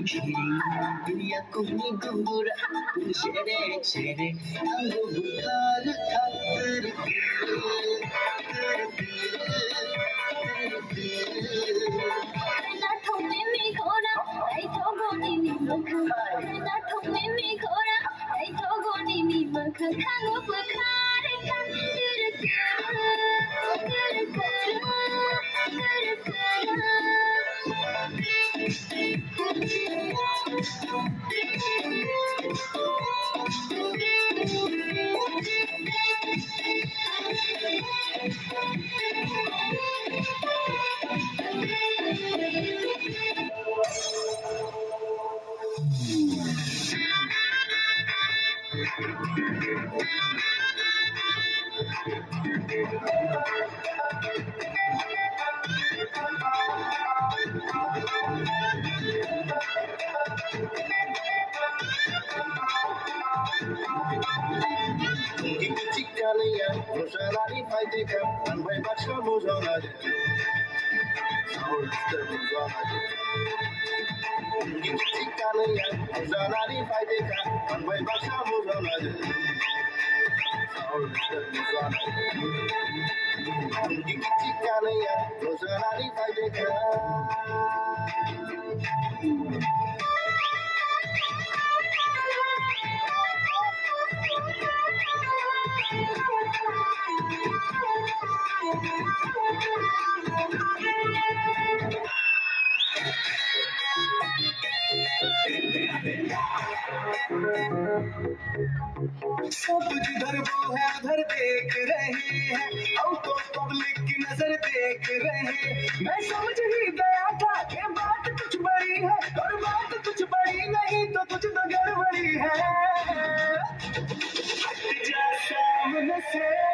दुनिया कुनी गुंगुरा शेरे शेरे अंगो बुखार था तेरे Chicanía, Rosana y Faitica, and by Bacha Mozana, Chicanía, Rosana y Faitica, and by Bacha Mozana, Chicanía, Rosana y Faitica. सब जिधर वो है उधर देख रहे हैं, हम तो पब्लिक की नजर देख रहे हैं। मैं समझ ही गया था कि बात कुछ बड़ी है, और बात कुछ बड़ी नहीं तो कुछ तो गड़बड़ी है। हट जा सामने से।